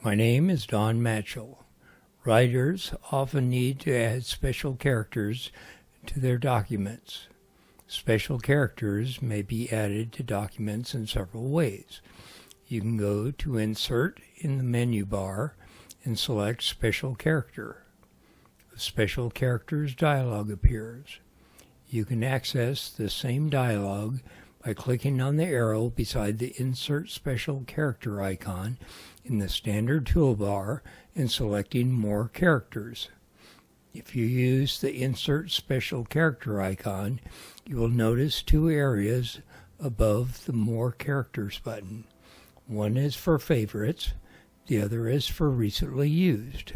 My name is Matschull. Writers often need to add special characters to their documents. Special characters may be added to documents in several ways. You can go to Insert in the menu bar and select Special Character. The Special Characters dialog appears. You can access the same dialog by clicking on the arrow beside the Insert Special Character icon in the standard toolbar and selecting More Characters. If you use the Insert Special Character icon, you will notice two areas above the More Characters button. One is for favorites, the other is for recently used.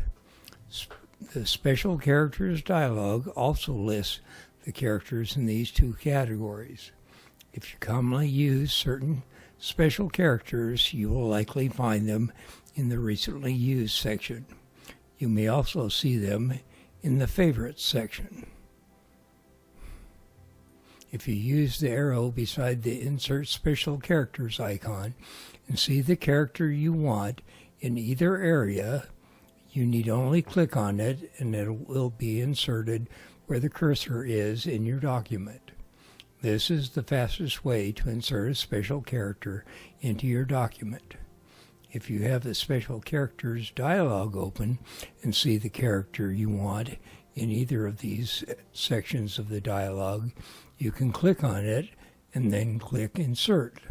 The Special Characters dialog also lists the characters in these two categories. If you commonly use certain special characters, you will likely find them in the Recently Used section. You may also see them in the Favorites section. If you use the arrow beside the Insert Special Characters icon and see the character you want in either area, you need only click on it and it will be inserted where the cursor is in your document. This is the fastest way to insert a special character into your document. If you have the Special Characters dialog open and see the character you want in either of these sections of the dialog, you can click on it and then click Insert.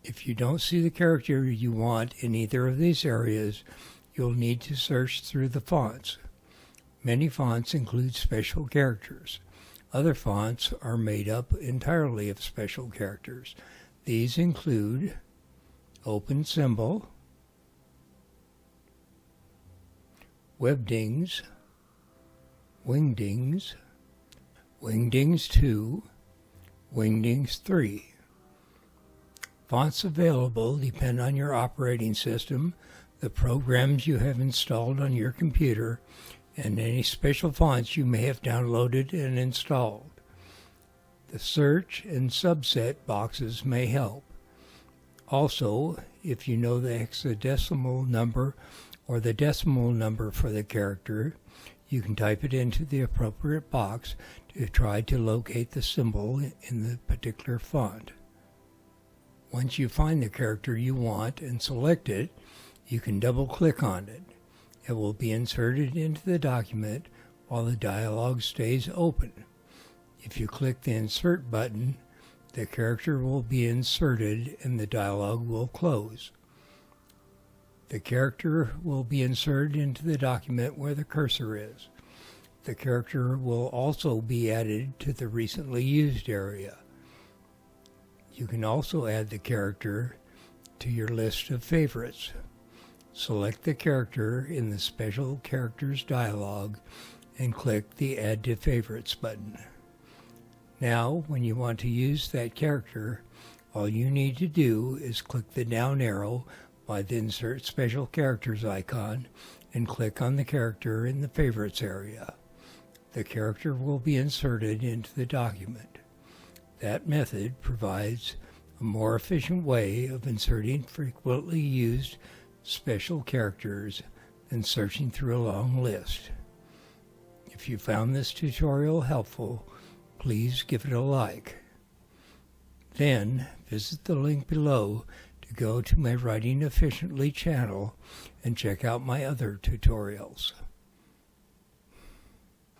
If you don't see the character you want in either of these areas, you'll need to search through the fonts. Many fonts include special characters. Other fonts are made up entirely of special characters. These include Open Symbol, Webdings, Wingdings, Wingdings 2, Wingdings 3. Fonts available depend on your operating system, the programs you have installed on your computer, and any special fonts you may have downloaded and installed. The search and subset boxes may help. Also, if you know the hexadecimal number or the decimal number for the character, you can type it into the appropriate box to try to locate the symbol in the particular font. Once you find the character you want and select it, you can double-click on it. It will be inserted into the document while the dialog stays open. If you click the Insert button, the character will be inserted and the dialog will close. The character will be inserted into the document where the cursor is. The character will also be added to the Recently Used area. You can also add the character to your list of favorites. Select the character in the Special Characters dialog and click the Add to Favorites button. Now, when you want to use that character, all you need to do is click the down arrow by the Insert Special Characters icon and click on the character in the Favorites area. The character will be inserted into the document. That method provides a more efficient way of inserting frequently used special characters than searching through a long list. If you found this tutorial helpful, please give it a like. Then visit the link below to go to my Writing Efficiently channel and check out my other tutorials.